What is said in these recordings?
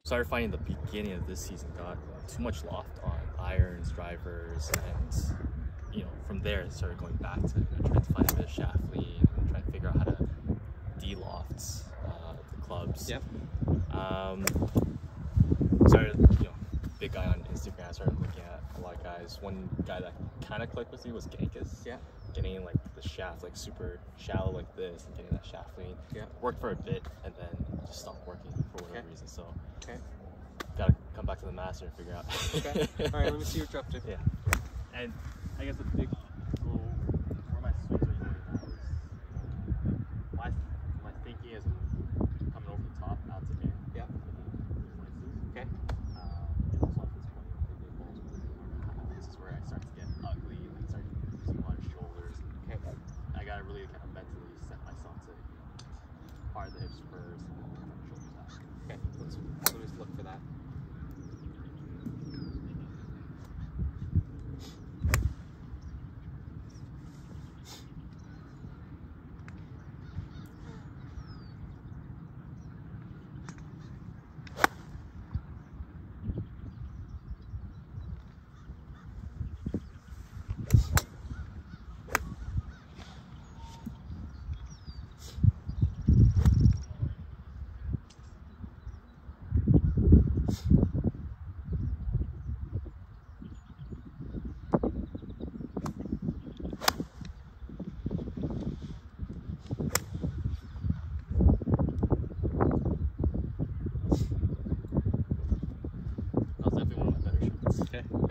started finding the beginning of this season got too much loft on irons, drivers, and you know, from there it started going back to trying to find a bit of shaft lean and trying to figure out how to de-loft the clubs. Yep. Started, you know, big guy on Instagram. Started looking at a lot of guys. One guy that kind of clicked with me was Genghis. Yeah. Getting like the shaft like super shallow like this and getting that shaft lean. Yeah. Worked for a bit and then just stopped working for whatever reason. So gotta come back to the master and figure out. Okay. All right. Let me see what you're up to. Yeah. And I guess the big goal where my swings are going now is my thinking is coming over the top out to in. Yeah. Okay. And also at this point, the balls this is where I start to get ugly and start using a lot of shoulders. Okay. I gotta really kind of mentally set myself to fire the hips first and then shoulders after. Okay. Let me just look for that. Okay.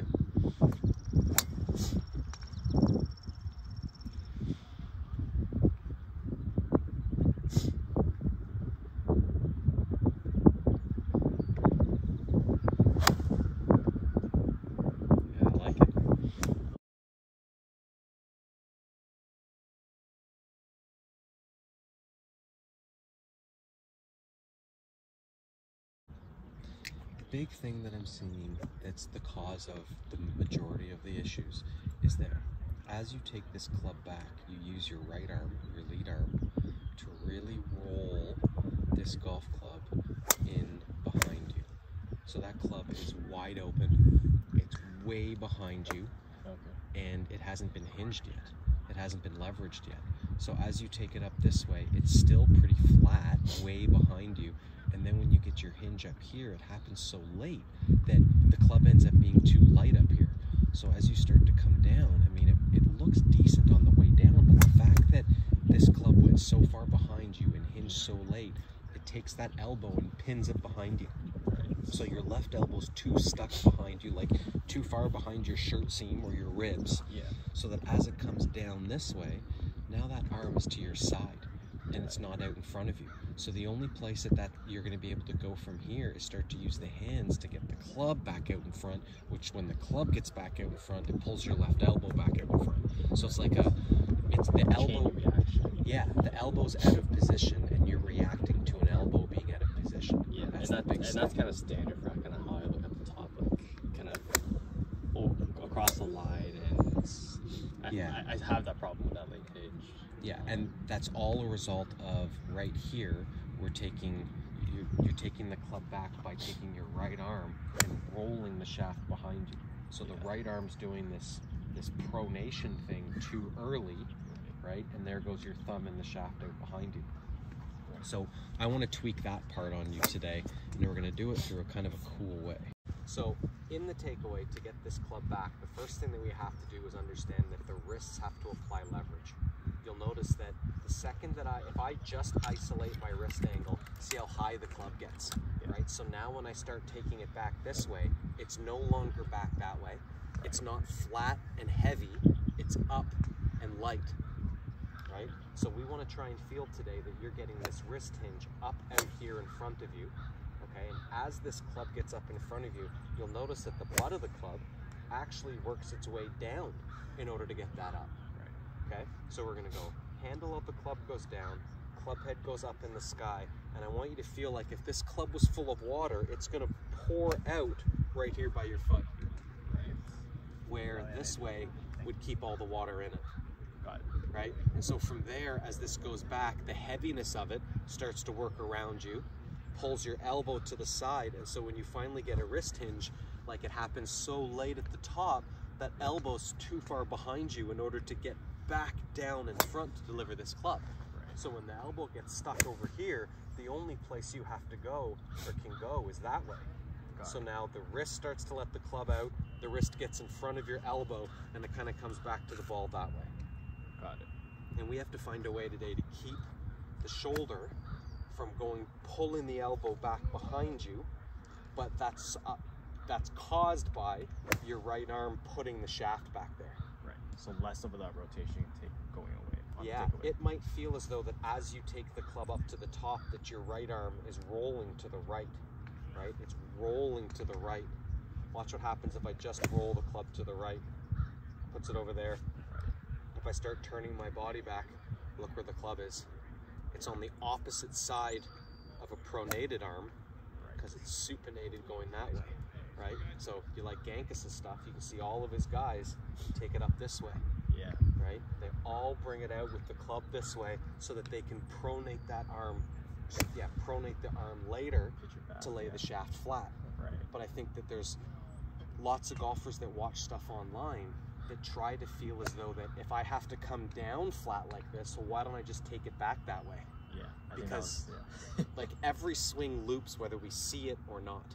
Big thing that I'm seeing that's the cause of the majority of the issues is there. As you take this club back, you use your right arm, your lead arm, to really roll this golf club in behind you. So that club is wide open, it's way behind you, and it hasn't been hinged yet. It hasn't been leveraged yet. So as you take it up this way, it's still pretty flat, way behind you. And then when you get your hinge up here, it happens so late that the club ends up being too light up here. So as you start to come down, I mean, it looks decent on the way down, but the fact that this club went so far behind you and hinged so late, it takes that elbow and pins it behind you. So your left elbow's too stuck behind you, like too far behind your shirt seam or your ribs. Yeah. So that as it comes down this way, now that arm is to your side and it's not out in front of you. So the only place that you're going to be able to go from here is start to use the hands to get the club back out in front, which when the club gets back out in front, it pulls your left elbow back out in front. So it's like it's the elbow reaction. Yeah, the elbow's out of position and you're reacting to an elbow being out of position. Yeah, that's that's kind of standard for kind of how I look at the top, like kind of across the line, and I have that problem with that late hinge. Yeah, and that's all a result of right here. You're taking the club back by taking your right arm and rolling the shaft behind you. So the right arm's doing this pronation thing too early, right? And there goes your thumb and the shaft out behind you. So I want to tweak that part on you today, and we're going to do it through a kind of a cool way. So in the takeaway, to get this club back, the first thing that we have to do is understand that the wrists have to apply leverage. You'll notice that the second that if I just isolate my wrist angle, see how high the club gets, right? So now when I start taking it back this way, it's no longer back that way. It's not flat and heavy, it's up and light, right? So we want to try and feel today that you're getting this wrist hinge up out here in front of you, okay? And as this club gets up in front of you, you'll notice that the butt of the club actually works its way down in order to get that up. Okay, so we're gonna go handle of the club goes down, club head goes up in the sky, and I want you to feel like if this club was full of water, it's gonna pour out right here by your foot. Where this way would keep all the water in it. Right? And so from there, as this goes back, the heaviness of it starts to work around you, pulls your elbow to the side, and so when you finally get a wrist hinge, like it happens so late at the top, that elbow's too far behind you in order to get back down in front to deliver this club. Right. So when the elbow gets stuck over here, the only place you have to go or can go is that way. So now the wrist starts to let the club out, the wrist gets in front of your elbow, and it kind of comes back to the ball that way. Got it. And we have to find a way today to keep the shoulder from pulling the elbow back behind you, but that's caused by your right arm putting the shaft back there. Right. So less of that rotation going away. Yeah, it might feel as though that as you take the club up to the top, that your right arm is rolling to the right. Right? It's rolling to the right. Watch what happens if I just roll the club to the right. Puts it over there. If I start turning my body back, look where the club is. It's on the opposite side of a pronated arm because it's supinated going that way, right? So you like Gankis' stuff, you can see all of his guys take it up this way. Yeah. Right? They all bring it out with the club this way so that they can pronate that arm. Yeah, pronate the arm later to lay the shaft flat. Right. But I think that there's lots of golfers that watch stuff online that try to feel as though that if I have to come down flat like this, so why don't I just take it back that way? Yeah. Because like every swing loops whether we see it or not.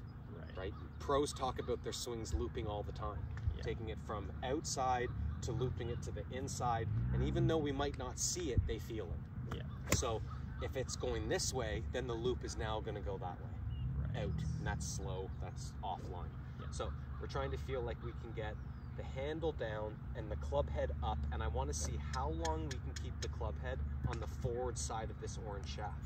Right? Pros talk about their swings looping all the time. Yeah. Taking it from outside to looping it to the inside, and even though we might not see it, they feel it. Yeah. So if it's going this way, then the loop is now going to go that way, out, and that's slow, that's offline. Yeah. So we're trying to feel like we can get the handle down and the club head up, and I want to see how long we can keep the club head on the forward side of this orange shaft.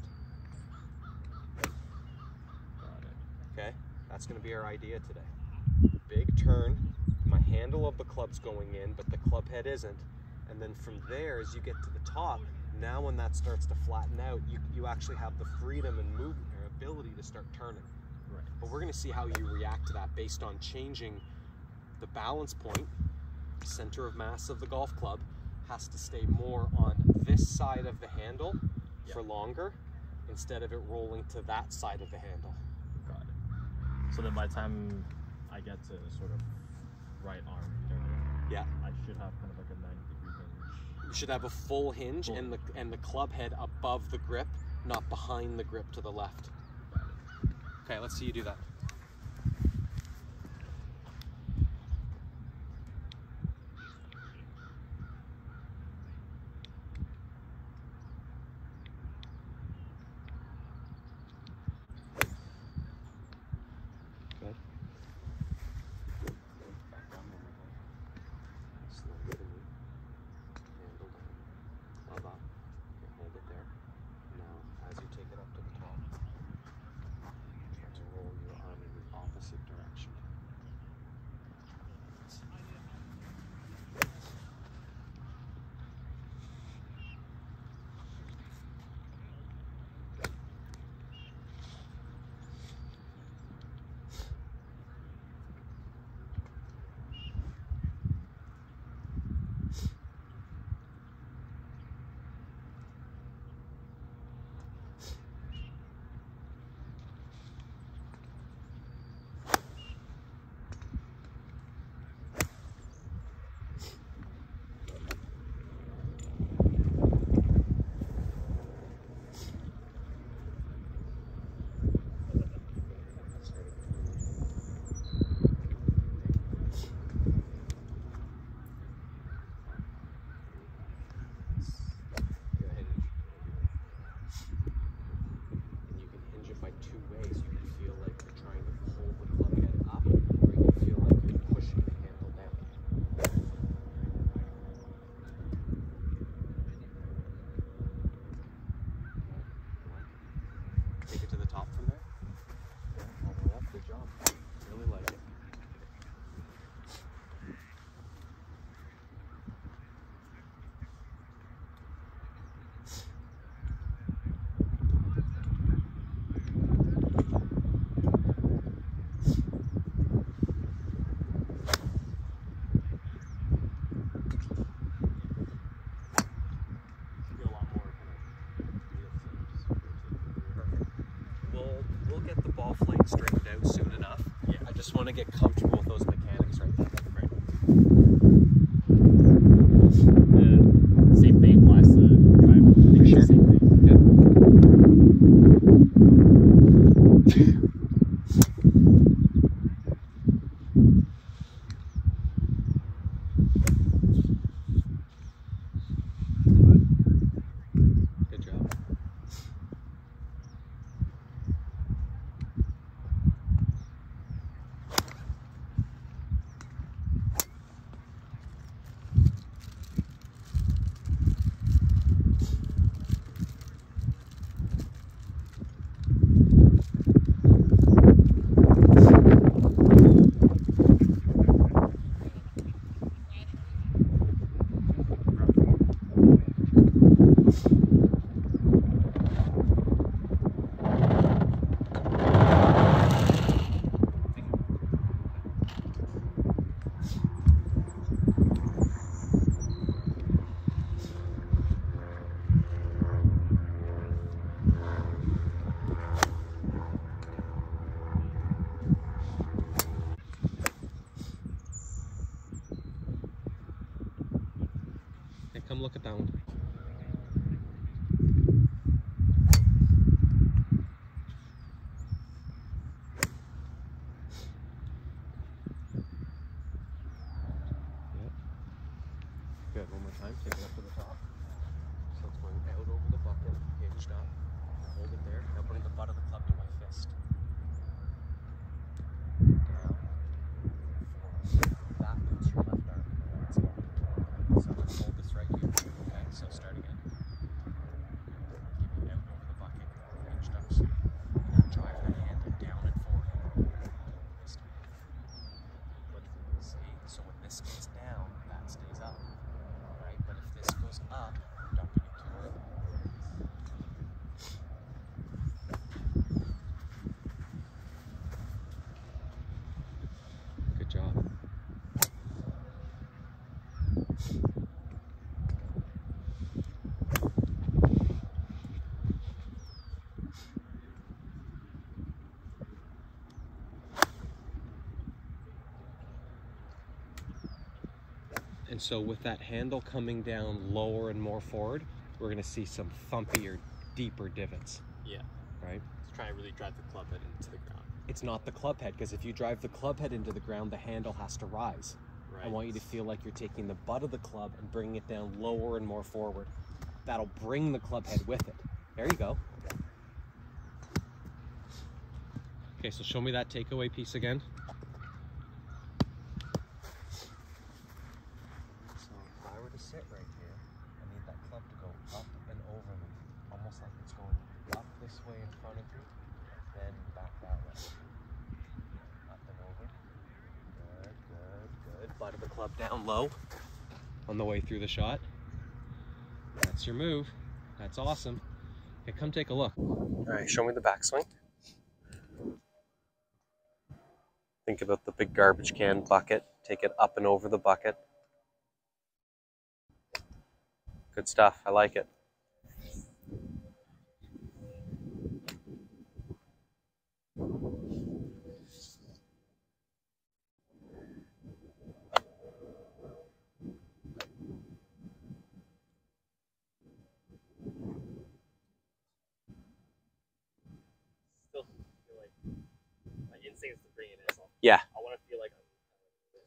Got it. Okay, that's going to be our idea today. Big turn, my handle of the club's going in, but the club head isn't, and then from there, as you get to the top, now when that starts to flatten out, you actually have the freedom and movement or ability to start turning. Right. But we're going to see how you react to that based on changing the balance point. Center of mass of the golf club has to stay more on this side of the handle for longer instead of it rolling to that side of the handle. Got it. So then by the time I get to sort of right arm area, I should have kind of like a 90-degree hinge. You should have a full hinge and the club head above the grip, not behind the grip to the left. Okay, let's see you do that. get straightened out soon enough. Yeah. I just want to get comfortable with those mechanics right now. Right. Same thing applies to driver. For sure. Same thing. Good job. Hey, come look at that one. Yep. Good. One more time. Take it up to the top. So it's going out over the bucket, hinged up. Hold it there. Now bring the butt of the club to my fist. Down. Forward. That moves your left arm. Let's go. So let's hold this right here. Okay, so start again. Keep it out over the bucket. Hinged up. Now drive the handle down and forward. This time. See? So when this stays down, that stays up. Right? But if this goes up, don't get too early. Good job. And so with that handle coming down lower and more forward, we're going to see some thumpier, deeper divots. Yeah. Right? Just trying to really drive the club head into the ground. It's not the club head, because if you drive the club head into the ground, the handle has to rise. Right. I want you to feel like you're taking the butt of the club and bringing it down lower and more forward. That'll bring the club head with it. There you go. Okay, so show me that takeaway piece again. So if I were to sit right here, I need that club to go up and over me, almost like it's going up this way in front of you, then back that way. Up and over. Good, good, good. Butt of the club down low on the way through the shot. That's your move. That's awesome. Okay, come take a look. All right, show me the backswing. Think about the big garbage can bucket. Take it up and over the bucket. Good stuff. I like it. Still feel like my instincts to bring it in. So Yeah. I want to feel like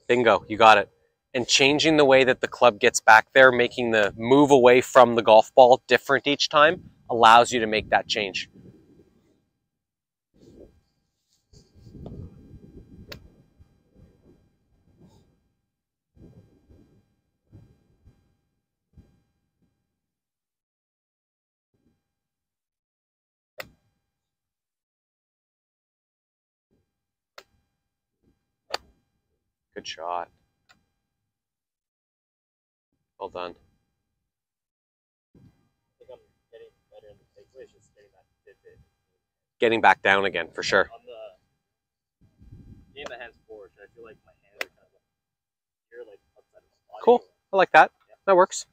Bingo. You got it. And changing the way that the club gets back there, making the move away from the golf ball different each time, allows you to make that change. Good shot. Well done. I think I'm getting better in the takeaway. It's just getting that bit. Getting back down again, for sure. On the getting the hands forward, I feel like my hands are kind of here, like outside of my body. Cool. I like that. Yeah. That works.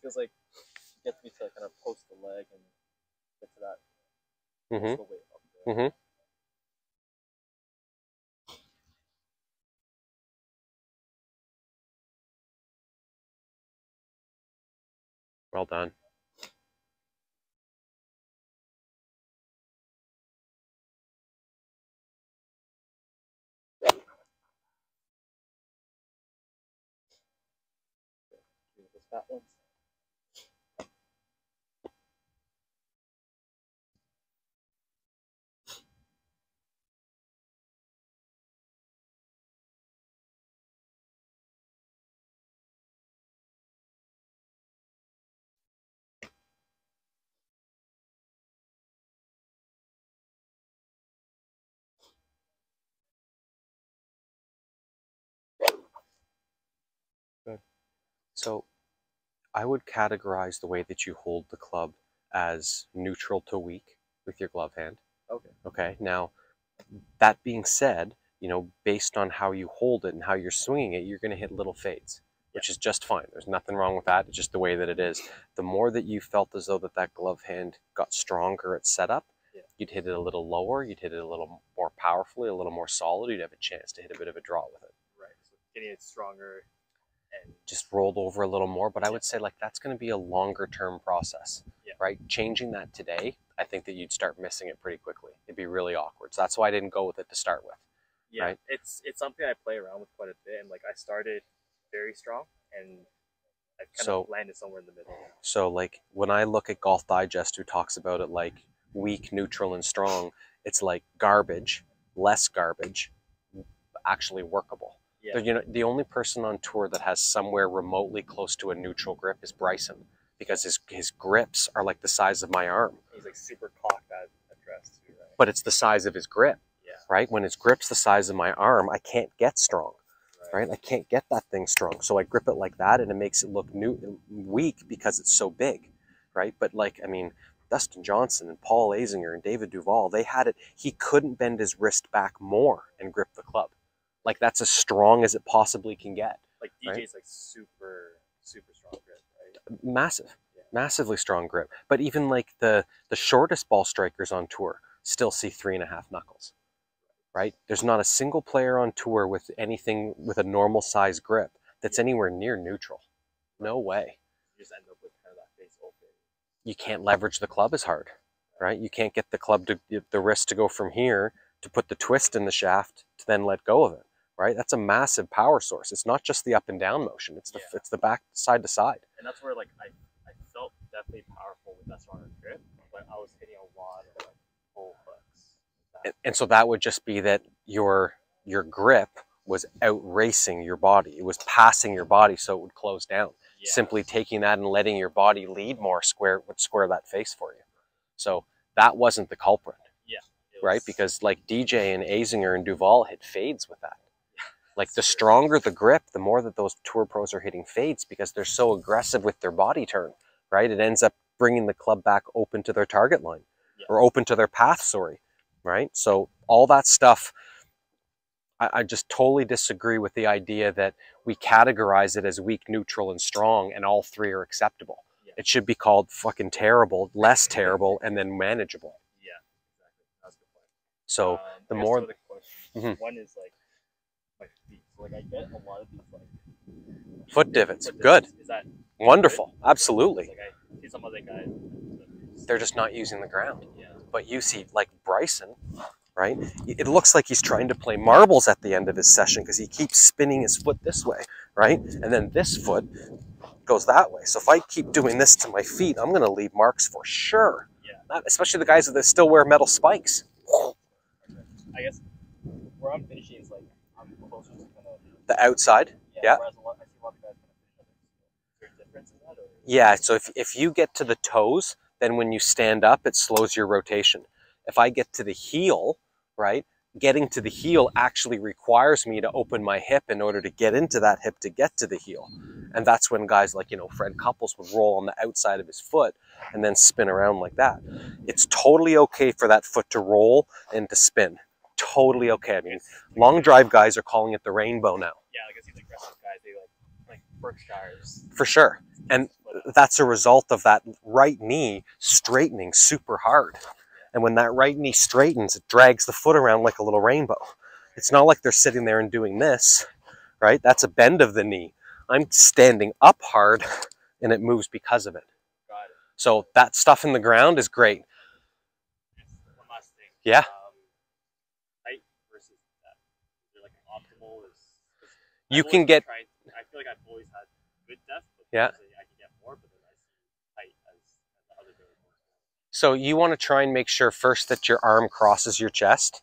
feels like it gets me to kind of post the leg and get to that. Mm-hmm. The weight up there. Mm-hmm. Well done. Those fat ones. Good. So I would categorize the way that you hold the club as neutral to weak with your glove hand. Okay. Okay. Now, that being said, based on how you hold it and how you're swinging it, you're going to hit little fades, which is just fine. There's nothing wrong with that. It's just the way that it is. The more that you felt as though that glove hand got stronger at setup, you'd hit it a little lower, you'd hit it a little more powerfully, a little more solid, you'd have a chance to hit a bit of a draw with it. Right. So getting it stronger and just rolled over a little more, but I would say like that's going to be a longer term process, right? Changing that today, I think that you'd start missing it pretty quickly. It'd be really awkward. So that's why I didn't go with it to start with. Yeah, right? It's something I play around with quite a bit, and like I started very strong, and I kind of landed somewhere in the middle. So like when I look at Golf Digest, who talks about it like weak, neutral, and strong, it's like garbage, less garbage, actually workable. Yeah. The only person on tour that has somewhere remotely close to a neutral grip is Bryson, because his grips are like the size of my arm. He's like super cocked at dress too, right? But it's the size of his grip, right? When his grip's the size of my arm, I can't get strong, right? I can't get that thing strong. So I grip it like that, and it makes it look weak because it's so big, right? But like, I mean, Dustin Johnson and Paul Azinger and David Duval, they had it. He couldn't bend his wrist back more and grip the club. Like that's as strong as it possibly can get. Like DJ's like super strong grip, right? Massive, massively strong grip. But even like the shortest ball strikers on tour still see 3.5 knuckles, right? There's not a single player on tour with anything with a normal size grip that's anywhere near neutral. No way. You just end up with kind of that face open. You can't leverage the club as hard, right? You can't get the club to the wrist to go from here to put the twist in the shaft to then let go of it. Right, that's a massive power source. It's not just the up and down motion. It's the back side to side. And that's where like I felt definitely powerful with that stronger grip, but I was hitting a lot of like full hooks. And so that would just be that your grip was outracing your body. It was passing your body, so it would close down. Yeah. Simply taking that and letting your body lead more would square that face for you. So that wasn't the culprit. Yeah. Right, because like DJ and Azinger and Duval hit fades with that. Like the stronger the grip, the more that those tour pros are hitting fades because they're so aggressive with their body turn, right? It ends up bringing the club back open to their target line or open to their path, sorry, right? So all that stuff, I just totally disagree with the idea that we categorize it as weak, neutral, and strong and all three are acceptable. Yeah. It should be called fucking terrible, less terrible, and then manageable. Yeah, exactly. That's a good point. So the more... The question, one is like, my feet. So like I get a lot of these like foot divots. Good. Is that wonderful? Good? Absolutely. Like I see some other guys. They're just not using the ground. Yeah. But you see, like Bryson, right? It looks like he's trying to play marbles at the end of his session because he keeps spinning his foot this way, right? And then this foot goes that way. So if I keep doing this to my feet, I'm going to leave marks for sure. Yeah. Especially the guys that still wear metal spikes. I guess where I'm finishing is like. Closer to kind of the outside, yeah. I see a lot of guys is there a difference in that? Or? Yeah, so if you get to the toes, then when you stand up, it slows your rotation. If I get to the heel, right, getting to the heel actually requires me to open my hip in order to get into that hip to get to the heel. And that's when guys like, Fred Couples would roll on the outside of his foot and then spin around like that. It's totally okay for that foot to roll and to spin. Totally okay. I mean, long drive guys are calling it the rainbow now. Yeah, like I see the aggressive guys, they like Berkshires. For sure. And that's a result of that right knee straightening super hard. And when that right knee straightens, it drags the foot around like a little rainbow. It's not like they're sitting there and doing this, right? That's a bend of the knee. I'm standing up hard and it moves because of it. So that stuff in the ground is great. One last thing. Yeah. Height versus depth. Is there like an optimal? You can get. I feel like I've always had good depth, but yeah. I can get more, but then I see height as the other variable. So you want to try and make sure first that your arm crosses your chest.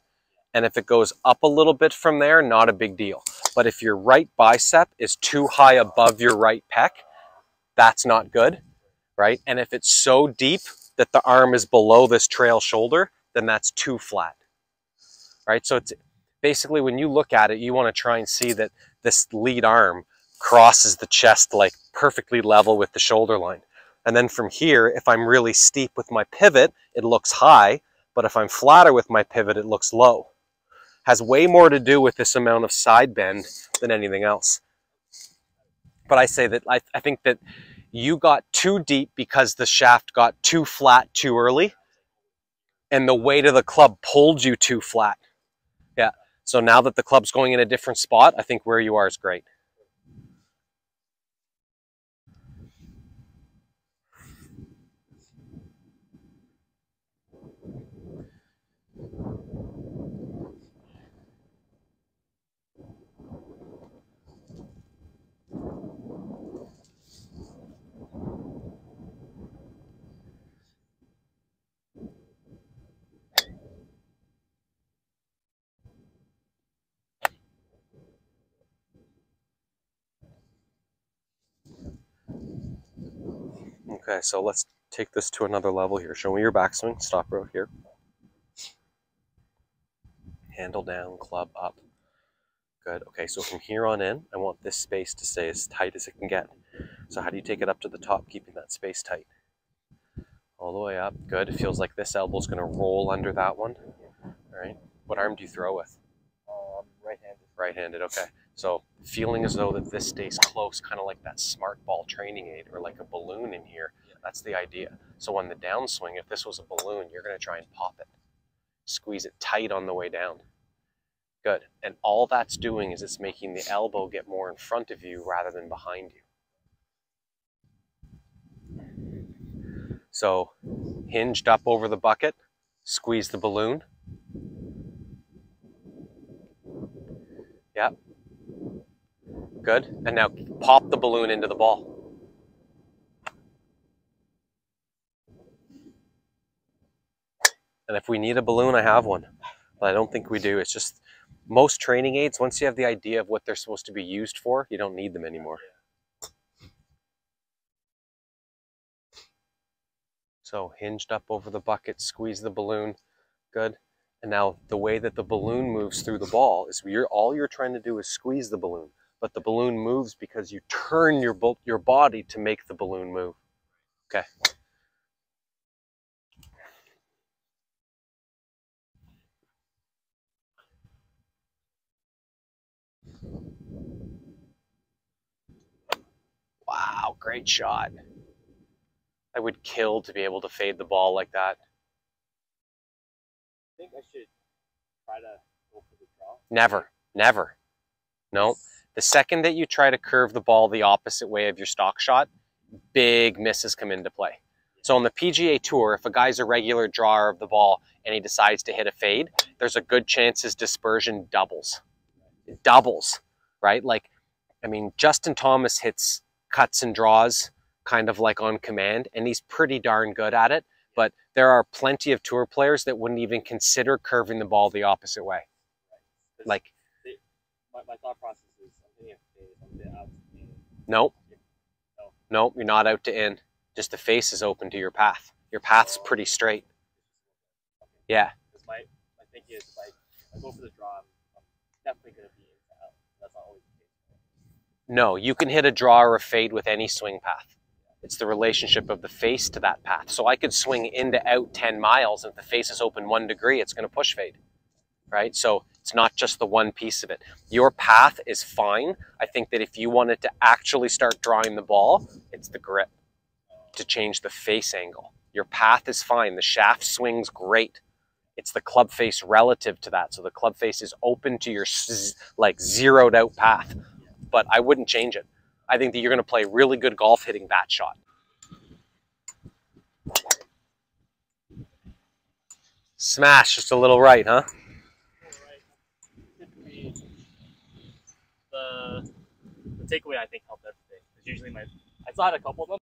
And if it goes up a little bit from there, not a big deal. But if your right bicep is too high above your right pec, that's not good, right? And if it's so deep that the arm is below this trail shoulder, then that's too flat, right? So it's basically, when you look at it, you want to try and see that this lead arm crosses the chest like perfectly level with the shoulder line. And then from here, if I'm really steep with my pivot, it looks high, but if I'm flatter with my pivot, it looks low. Has way more to do with this amount of side bend than anything else. But I say that I think that you got too deep because the shaft got too flat too early, and the weight of the club pulled you too flat. Yeah. So now that the club's going in a different spot, I think where you are is great. Okay, so let's take this to another level here. Show me your backswing. Stop right here. Handle down, club up. Good. Okay, so from here on in, I want this space to stay as tight as it can get. So how do you take it up to the top, keeping that space tight? All the way up. Good. It feels like this elbow's going to roll under that one. All right. What arm do you throw with? Right-handed. Right-handed, okay. So feeling as though that this stays close, kind of like that smart ball training aid or like a balloon in here. That's the idea. So on the downswing, if this was a balloon, you're going to try and pop it. Squeeze it tight on the way down. Good. And all that's doing is it's making the elbow get more in front of you rather than behind you. So hinged up over the bucket, squeeze the balloon. Yep. Good. And now pop the balloon into the ball. And if we need a balloon, I have one. But I don't think we do. It's just most training aids, once you have the idea of what they're supposed to be used for, you don't need them anymore. So hinged up over the bucket, squeeze the balloon. Good. And now the way that the balloon moves through the ball is all you're trying to do is squeeze the balloon. But the balloon moves because you turn your body to make the balloon move. Okay. Wow, great shot. I would kill to be able to fade the ball like that. I think I should try to go for the draw. Never, never. No. The second that you try to curve the ball the opposite way of your stock shot, big misses come into play. So on the PGA Tour, if a guy's a regular drawer of the ball and he decides to hit a fade, there's a good chance his dispersion doubles. It doubles, right? Like, I mean, Justin Thomas hits cuts and draws kind of like on command, and he's pretty darn good at it. But there are plenty of tour players that wouldn't even consider curving the ball the opposite way. Like, my thought process is I'm hitting a fade, I'm out to in. Nope. Nope, you're not out to in. Just the face is open to your path. Your path's pretty straight. Yeah. Because my thinking is if I go for the draw, I'm definitely going to be into out. That's not always the case. No, you can hit a draw or a fade with any swing path. It's the relationship of the face to that path. So I could swing in to out 10 miles, and if the face is open 1 degree, it's going to push fade, right? So it's not just the one piece of it. Your path is fine. I think that if you wanted to actually start drawing the ball, it's the grip. to change the face angle. Your path is fine. The shaft swings great. It's the club face relative to that. So the club face is open to your like zeroed out path, but I wouldn't change it. I think that you're going to play really good golf hitting that shot. Smash, just a little right, huh? The takeaway I think helped everything. It's usually I still had a couple of them.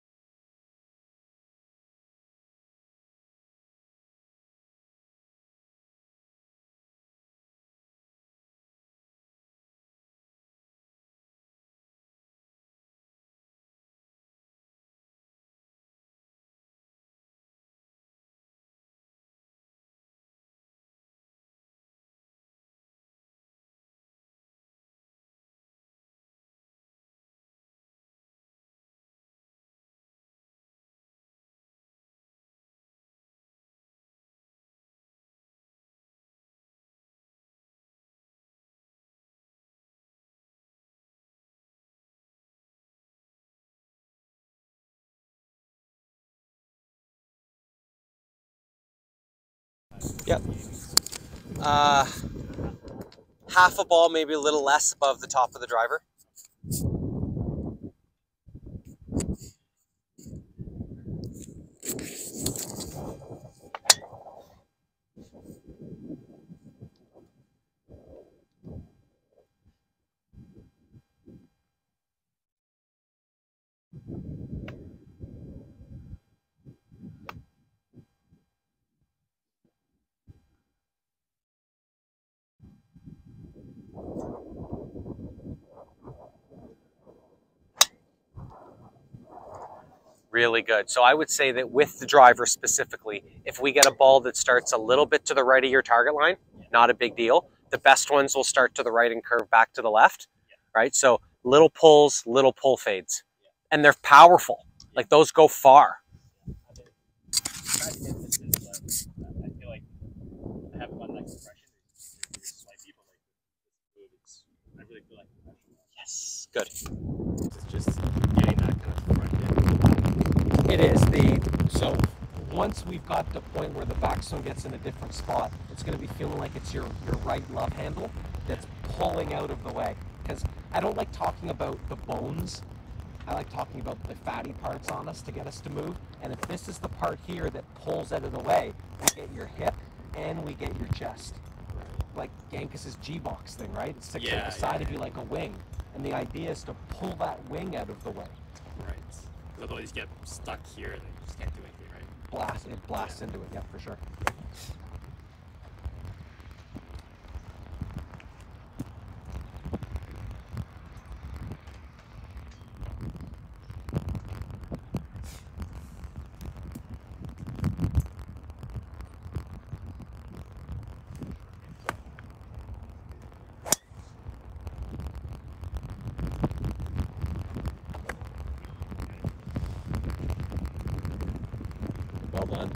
Yep. Half a ball, maybe a little less above the top of the driver. Really good. So I would say that with the driver specifically, if we get a ball that starts a little bit to the right of your target line, not a big deal. The best ones will start to the right and curve back to the left, right? So little pulls, little pull fades. And they're powerful. Like those go far. I feel like I haven't gotten that compression. It's slightly, but like I really feel like Yes, good. it's just getting that kind of front end. It is so once we've got the point where the backswing gets in a different spot, it's going to be feeling like it's your right love handle that's pulling out of the way. Because I don't like talking about the bones. I like talking about the fatty parts on us to get us to move. And if this is the part here that pulls out of the way, we get your hip and we get your chest. Like Gankas's G-box thing, right? It sticks out the side of you like a wing. And the idea is to pull that wing out of the way. Right. Otherwise you get stuck here and you just can't do anything, right? It blasts into it, yeah, for sure. Well done.